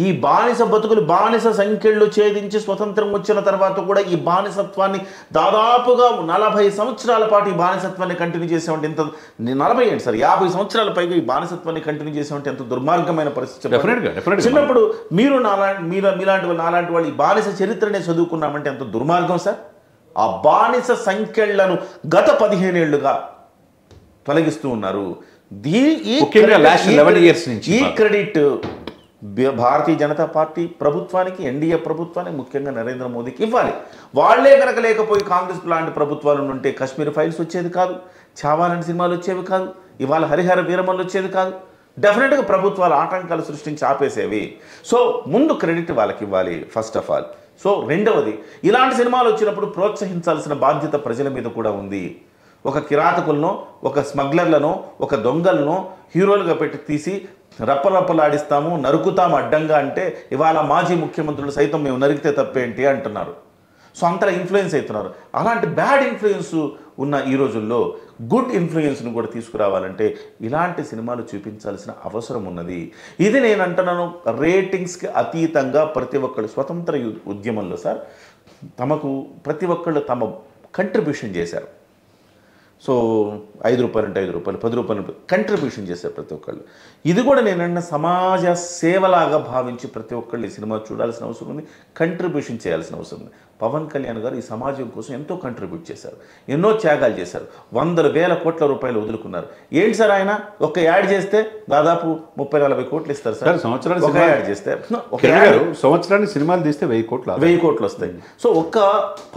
ఈ బానిస బతుకులు, బానిస సంఖ్యలు ఛేదించి స్వతంత్రం వచ్చిన తర్వాత కూడా ఈ బానిసత్వాన్ని దాదాపుగా 40 సంవత్సరాల పాటు ఈ బానిసత్వాన్ని కంటిన్యూ చేసామంటే ఎంత, 40 ఏంటి సార్, 50 సంవత్సరాల పైగా ఈ బానిసత్వాన్ని కంటిన్యూ చేసామంటే ఎంత దుర్మార్గమైన పరిస్థితి. చిన్నప్పుడు మీలాంటి వాళ్ళు ఈ బానిస చరిత్రనే చదువుకున్నామంటే ఎంత దుర్మార్గం సార్. ఆ బానిస సంఖ్యలను గత 15 ఏళ్లుగా తొలగిస్తూ ఉన్నారు. ఈ క్రెడిట్ భారతీయ జనతా పార్టీ ప్రభుత్వానికి, ఎన్డీఏ ప్రభుత్వానికి, ముఖ్యంగా నరేంద్ర మోదీకి ఇవ్వాలి. వాళ్లే కనుక లేకపోయి కాంగ్రెస్ లాంటి ప్రభుత్వాలు ఉంటే కాశ్మీర్ ఫైల్స్ వచ్చేది కాదు, చావా లాంటి సినిమాలు వచ్చేవి కాదు, ఇవాళ హరిహర వీరమల్లు వచ్చేది కాదు. డెఫినెట్గా ప్రభుత్వాలు ఆటంకాలు సృష్టించి ఆపేసేవి. సో ముందు క్రెడిట్ వాళ్ళకి ఇవ్వాలి ఫస్ట్ ఆఫ్ ఆల్. సో రెండవది, ఇలాంటి సినిమాలు వచ్చినప్పుడు ప్రోత్సహించాల్సిన బాధ్యత ప్రజల మీద కూడా ఉంది. ఒక కిరాతకులను, ఒక స్మగ్లర్లను, ఒక దొంగలను హీరోలుగా పెట్టి తీసి రప్పలాడిస్తాము, నరుకుతాము అడ్డంగా అంటే ఇవాళ మాజీ ముఖ్యమంత్రులు సైతం మేము నరికితే తప్పేంటి అంటున్నారు. సో అంతలా ఇన్ఫ్లుయెన్స్ అవుతున్నారు. అలాంటి బ్యాడ్ ఇన్ఫ్లుయెన్స్ ఉన్న ఈ రోజుల్లో గుడ్ ఇన్ఫ్లుయెన్స్ను కూడా తీసుకురావాలంటే ఇలాంటి సినిమాలు చూపించాల్సిన అవసరం ఉన్నది. ఇది నేను అంటున్నాను, రేటింగ్స్కి అతీతంగా ప్రతి ఒక్కళ్ళు స్వతంత్ర ఉద్యమంలో సార్ తమకు ప్రతి ఒక్కళ్ళు తమ కంట్రిబ్యూషన్ చేశారు. సో 5 రూపాయలు అంటే 5 రూపాయలు, 10 రూపాయలు కంట్రిబ్యూషన్ చేశారు ప్రతి ఒక్కళ్ళు. ఇది కూడా నేనన్న సమాజ సేవలాగా భావించి ప్రతి ఒక్కళ్ళు ఈ సినిమా చూడాల్సిన అవసరం ఉంది, కంట్రిబ్యూషన్ చేయాల్సిన అవసరం ఉంది. పవన్ కళ్యాణ్ గారు ఈ సమాజం కోసం ఎంతో కంట్రిబ్యూట్ చేశారు, ఎన్నో త్యాగాలు చేశారు, 100,000 కోట్ల రూపాయలు వదులుకున్నారు. ఏంటి సార్, ఆయన ఒక యాడ్ చేస్తే దాదాపు 30-40 కోట్లు ఇస్తారు సార్. సంవత్సరానికి యాడ్ చేస్తే సంవత్సరానికి సినిమాలు తీస్తే 1000 కోట్లు వస్తాయి. సో ఒక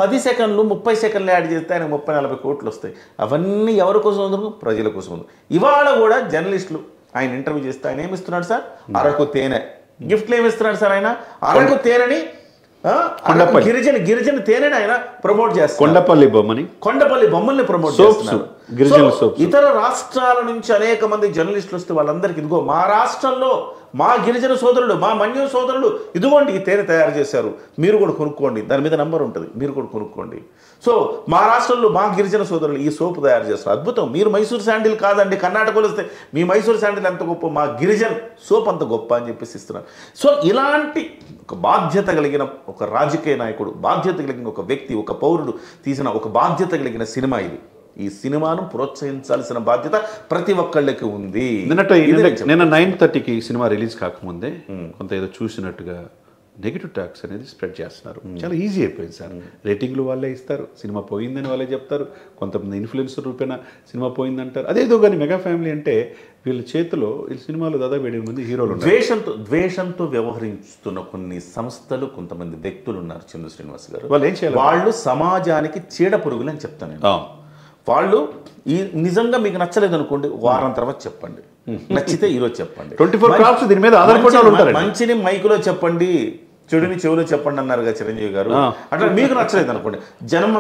10 సెకండ్లు 30 సెకండ్లు యాడ్ చేస్తే ఆయన 30-40 కోట్లు వస్తాయి. అవన్నీ ఎవరి కోసం ఉందో? ప్రజల కోసం ఉంది. ఇవాళ కూడా జర్నలిస్టులు ఆయన ఇంటర్వ్యూ చేస్తే ఆయన ఏమిస్తున్నాడు సార్? అరకు తేనె గిఫ్ట్లు ఏమిస్తున్నాడు సార్? ఆయన అరకు తేనెని గిరిజన తేనెని ఆయన ప్రమోట్ చేస్తారు. కొండపల్లి బొమ్మల్ని ప్రమోట్ చేస్తున్నారు. ఇతర రాష్ట్రాల నుంచి అనేక మంది జర్నలిస్టులు వస్తే వాళ్ళందరికీ ఇదిగో మా రాష్ట్రంలో మా గిరిజన సోదరులు, మా మన్యం సోదరులు ఇదిగోండి ఈ తేనె తయారు చేశారు, మీరు కూడా కొనుక్కోండి, దాని మీద నంబర్ ఉంటుంది, మీరు కూడా కొనుక్కోండి. సో మా రాష్ట్రంలో మా గిరిజన సోదరులు ఈ సోపు తయారు చేస్తారు, అద్భుతం. మీరు మైసూర్ శాండిల్ కాదండి, కర్ణాటకలో వస్తే మీ మైసూర్ శాండిల్ ఎంత గొప్ప, మా గిరిజన సోప్ అంత గొప్ప అని చెప్పేసి ఇస్తున్నారు. సో ఇలాంటి ఒక బాధ్యత కలిగిన ఒక రాజకీయ నాయకుడు, బాధ్యత కలిగిన ఒక వ్యక్తి, ఒక పౌరుడు తీసిన ఒక బాధ్యత కలిగిన సినిమా ఇది. ఈ సినిమాను ప్రోత్సహించాల్సిన బాధ్యత ప్రతి ఒక్కళ్ళకి ఉంది. నిన్న 9:30కి సినిమా రిలీజ్ కాకముందే కొంత ఏదో చూసినట్టుగా నెగిటివ్ టాక్స్ అనేది స్ప్రెడ్ చేస్తున్నారు. చాలా ఈజీ అయిపోయింది సార్. రేటింగ్లు వాళ్ళే ఇస్తారు, సినిమా పోయిందని వాళ్ళే చెప్తారు, కొంతమంది ఇన్ఫ్లుయెన్సర్ రూపేణ సినిమా పోయిందంటారు. అదేదో కానీ మెగా ఫ్యామిలీ అంటే వీళ్ళ చేతిలో ఈ సినిమాలో దాదాపు 7 మంది హీరోలు ఉన్నారు. ద్వేషంతో వ్యవహరిస్తున్న కొన్ని సంస్థలు, కొంతమంది వ్యక్తులు ఉన్నారు చందు శ్రీనివాస్ గారు. వాళ్ళు ఏం చేయాలి? వాళ్ళు సమాజానికి చీడ పురుగులు అని చెప్తాను. వాళ్ళు నిజంగా మీకు నచ్చలేదు అనుకోండి, వారం తర్వాత చెప్పండి, నచ్చితే ఈరోజు చెప్పండి. 24 క్రాఫ్ట్స్ దీని మీద ఆధారపడి మంచిని మైకులో చెప్పండి, చెడుని చెవులో చెప్పండి అన్నారుగా చిరంజీవి గారు. అట్లా మీకు నచ్చలేదు అనుకోండి, జనం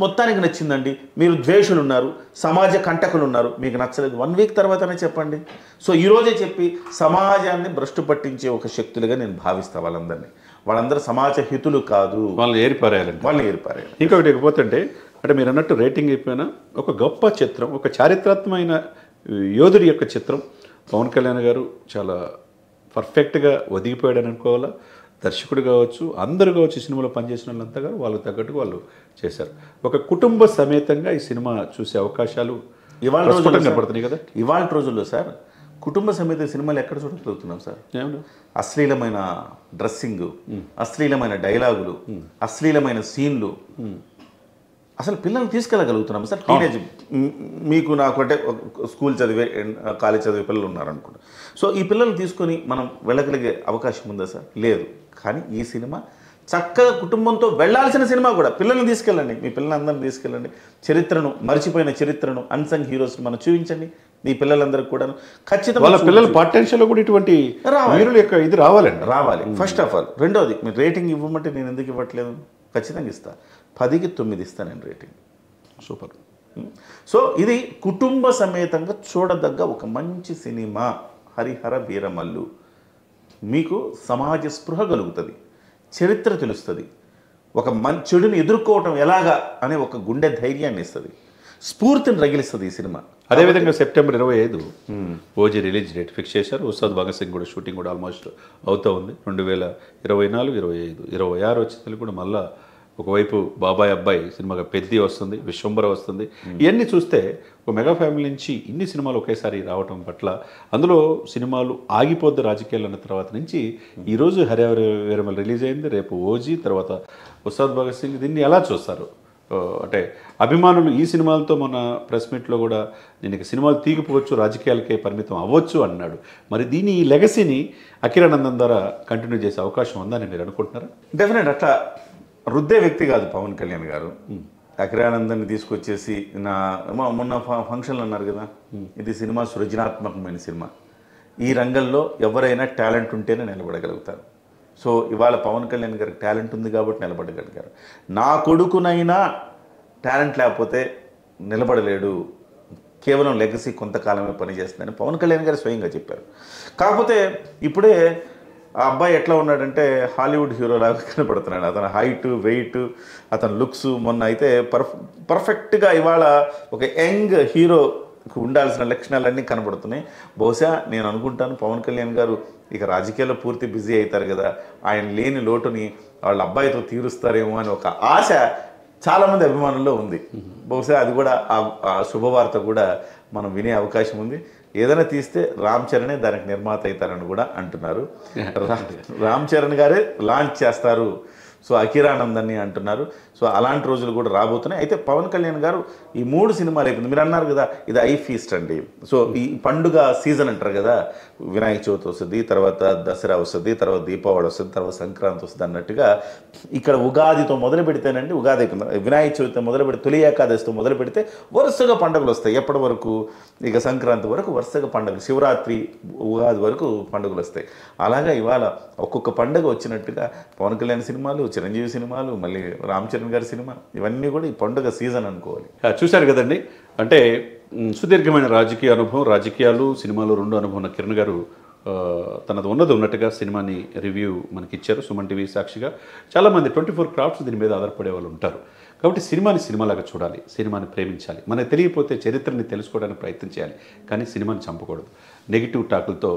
మొత్తానికి నచ్చిందండి, మీరు ద్వేషులు ఉన్నారు, సమాజ కంటకులు ఉన్నారు, మీకు నచ్చలేదు, 1 వీక్ తర్వాతనే చెప్పండి. సో ఈరోజే చెప్పి సమాజాన్ని భ్రష్టు పట్టించే ఒక శక్తులుగా నేను భావిస్తాను వాళ్ళందరినీ. వాళ్ళందరూ సమాజ హితులు కాదు, వాళ్ళని ఏరిపారేయాలి. ఇంకొకటి ఇకపోతుంటే అంటే మీరు అన్నట్టు రేటింగ్ అయిపోయినా ఒక గొప్ప చిత్రం, ఒక చారిత్రాత్మకమైన యోధుడి యొక్క చిత్రం. పవన్ కళ్యాణ్ గారు చాలా పర్ఫెక్ట్గా ఒదిగిపోయాడని అనుకోవాలా. దర్శకుడు కావచ్చు, అందరు కావచ్చు, సినిమాలో పనిచేసిన వాళ్ళంతా గారు వాళ్ళకు తగ్గట్టు వాళ్ళు చేశారు. ఒక కుటుంబ సమేతంగా ఈ సినిమా చూసే అవకాశాలు ఇవాళ రోజుల్లో కనపడుతున్నాయి కదా. ఇవాళ రోజుల్లో సార్ కుటుంబ సమేత సినిమాలు ఎక్కడ చూడగలుగుతున్నాం సార్? అశ్లీలమైన డ్రెస్సింగ్, అశ్లీలమైన డైలాగులు, అశ్లీలమైన సీన్లు, అసలు పిల్లల్ని తీసుకెళ్ళగలుగుతున్నాం సార్? టీనేజ్ మీకు నాకు అంటే స్కూల్ చదివే, కాలేజ్ చదివే పిల్లలు ఉన్నారనుకుంటా. సో ఈ పిల్లల్ని తీసుకొని మనం వెళ్ళగలిగే అవకాశం ఉందా సార్? లేదు. కానీ ఈ సినిమా చక్కగా కుటుంబంతో వెళ్ళాల్సిన సినిమా కూడా. పిల్లల్ని తీసుకెళ్ళండి, మీ పిల్లలందరినీ తీసుకెళ్ళండి, చరిత్రను, మర్చిపోయిన చరిత్రను, అన్సంగ్ హీరోస్ మనం చూపించండి ఈ పిల్లలందరికీ కూడా. ఖచ్చితంగా వాళ్ళ పిల్లల పొటెన్షియల్ కూడా ఇటువంటి ఇది రావాలి ఫస్ట్ ఆఫ్ ఆల్. రెండోది, మీరు రేటింగ్ ఇవ్వమంటే నేను ఎందుకు ఇవ్వట్లేదు? ఖచ్చితంగా ఇస్తా. 10కి 9 ఇస్తాను నేను రేటింగ్. సూపర్. సో ఇది కుటుంబ సమేతంగా చూడదగ్గ ఒక మంచి సినిమా. హరిహర వీరమల్లు. మీకు సమాజ స్పృహ కలుగుతుంది, చరిత్ర తెలుస్తుంది, ఒక చెడుని ఎదుర్కోవటం ఎలాగా అనే ఒక గుండె ధైర్యాన్ని ఇస్తుంది, స్ఫూర్తిని రగిలిస్తుంది ఈ సినిమా. అదేవిధంగా September 25 OG release date fix చేశారు. ఉస్తాద్ భగత్ సింగ్ కూడా షూటింగ్ కూడా ఆల్మోస్ట్ అవుతూ ఉంది. 2024, 25, 26 వచ్చేది కూడా మళ్ళీ ఒకవైపు బాబాయ్ అబ్బాయి సినిమాగా పెద్ది వస్తుంది, విశ్వంబర వస్తుంది. ఇవన్నీ చూస్తే ఒక మెగా ఫ్యామిలీ నుంచి ఇన్ని సినిమాలు ఒకేసారి రావటం పట్ల, అందులో సినిమాలు ఆగిపోద్ది రాజకీయాలు అన్న తర్వాత నుంచి ఈరోజు హరిహర వీరమల్లు రిలీజ్ అయింది, రేపు ఓజీ, తర్వాత ఉస్తాద్ భగత్ సింగ్. దీన్ని ఎలా చూస్తారు? అంటే అభిమానులు ఈ సినిమాలతో మన ప్రెస్ మీట్లో కూడా దీనికి సినిమాలు తీగిపోవచ్చు, రాజకీయాలకే పరిమితం అవ్వచ్చు అన్నాడు. మరి దీని ఈ లెగసీని అఖిరానందన్ ద్వారా కంటిన్యూ చేసే అవకాశం ఉందని మీరు అనుకుంటున్నారా? డెఫినెట్. అట్లా రుద్దే వ్యక్తి కాదు పవన్ కళ్యాణ్ గారు. అఖిరానందన్ని తీసుకొచ్చేసి మొన్న ఫంక్షన్లు అన్నారు కదా, ఇది సినిమా సృజనాత్మకమైన సినిమా, ఈ రంగంలో ఎవరైనా టాలెంట్ ఉంటేనే నిలబడగలుగుతారు. సో ఇవాళ పవన్ కళ్యాణ్ గారికి టాలెంట్ ఉంది కాబట్టి నిలబడగలిగారు. నా కొడుకునైనా టాలెంట్ లేకపోతే నిలబడలేడు, కేవలం లెగసీ కొంతకాలమే పనిచేస్తుందని పవన్ కళ్యాణ్ గారు స్వయంగా చెప్పారు. కాకపోతే ఇప్పుడే ఆ అబ్బాయి ఎట్లా ఉన్నాడంటే హాలీవుడ్ హీరోలాగా కనపడుతున్నాడు. అతని హైట్, వెయిట్, అతని లుక్స్. మొన్న అయితే పర్ఫెక్ట్గా ఇవాళ ఒక యంగ్ హీరోకి ఉండాల్సిన లక్షణాలన్నీ కనపడుతున్నాయి. బహుశా నేను అనుకుంటాను పవన్ కళ్యాణ్ గారు ఇక రాజకీయాల్లో పూర్తి బిజీ అవుతారు కదా, ఆయన లేని లోటుని వాళ్ళ అబ్బాయితో తీరుస్తారేమో అని ఒక ఆశ చాలామంది అభిమానుల్లో ఉంది. బహుశా అది కూడా ఆ శుభవార్త కూడా మనం వినే అవకాశం ఉంది. ఏదైనా తీస్తే రామ్ చరణే దానికి నిర్మాత అవుతారని కూడా అంటున్నారు. రామ్ చరణ్ గారే లాంచ్ చేస్తారు. సో అఖిరానందన్ని అంటున్నారు. సో అలాంటి రోజులు కూడా రాబోతున్నాయి. అయితే పవన్ కళ్యాణ్ గారు ఈ 3 సినిమాలు అయిపోయింది. మీరు అన్నారు కదా ఇది ఐ ఫీస్ట్ అండి. సో ఈ పండుగ సీజన్ అంటారు కదా, వినాయక చవితి వస్తుంది, తర్వాత దసరా వస్తుంది, తర్వాత దీపావళి వస్తుంది, తర్వాత సంక్రాంతి వస్తుంది అన్నట్టుగా ఇక్కడ ఉగాదితో మొదలు పెడితేనండి, ఉగాది వినాయక చవితితో మొదలు పెడితే, తొలి ఏకాదశితో మొదలు పెడితే వరుసగా పండుగలు వస్తాయి. ఎప్పటి వరకు? ఇక సంక్రాంతి వరకు వరుసగా పండుగలు, శివరాత్రి, ఉగాది వరకు పండుగలు వస్తాయి. అలాగా ఇవాళ ఒక్కొక్క పండుగ వచ్చినట్టుగా పవన్ కళ్యాణ్ సినిమాలు, చిరంజీవి సినిమాలు, మళ్ళీ రామ్ చరణ్ గారి సినిమా, ఇవన్నీ కూడా ఈ పండుగ సీజన్ అనుకోవాలి. చూశారు కదండి. అంటే సుదీర్ఘమైన రాజకీయ అనుభవం, రాజకీయాలు, సినిమాలు 2 అనుభవం ఉన్న కిరణ్ గారు తనది ఉన్నట్టుగా సినిమాని రివ్యూ మనకి ఇచ్చారు సుమన్ టీవీ సాక్షిగా. చాలామంది 24 క్రాఫ్ట్స్ దీని మీద ఆధారపడే వాళ్ళు ఉంటారు. కాబట్టి సినిమాని సినిమాలాగా చూడాలి, సినిమాని ప్రేమించాలి. మనకు తెలియకపోతే చరిత్రని తెలుసుకోవడానికి ప్రయత్నం చేయాలి, కానీ సినిమాని చంపకూడదు. నెగిటివ్ టాకులతో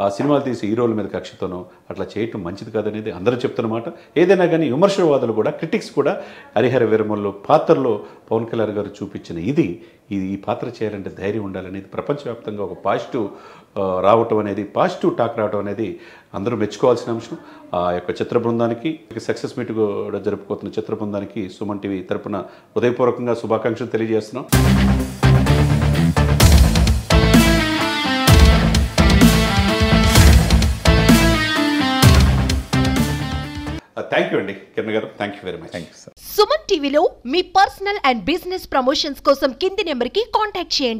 ఆ సినిమాలు తీసి హీరోల మీద కక్షతోనో అట్లా చేయటం మంచిది కాదనేది అందరూ చెప్తున్నమాట. ఏదైనా కానీ విమర్శవాదులు కూడా, క్రిటిక్స్ కూడా హరిహర వీరమల్లో పాత్రలో పవన్ కళ్యాణ్ గారు చూపించిన ఈ పాత్ర చేయాలంటే ధైర్యం ఉండాలనేది ప్రపంచవ్యాప్తంగా ఒక పాజిటివ్ రావటం అనేది, పాజిటివ్ టాక్ రావడం అనేది అందరూ మెచ్చుకోవాల్సిన అంశం. ఆ యొక్క చిత్ర బృందానికి, సక్సెస్ మీట్ కూడా జరుపుకోతున్న చిత్ర బృందానికి సుమన్ టీవీ తరపున హృదయపూర్వకంగా శుభాకాంక్షలు తెలియజేస్తున్నాం. థ్యాంక్ యూ అండి కిరణ్ గారు, thank you very much. Thank you sir. Suman టీవీలో మీ పర్సనల్ అండ్ బిజినెస్ ప్రమోషన్స్ కోసం కింది నెంబర్కి కాంటాక్ట్ చేయండి.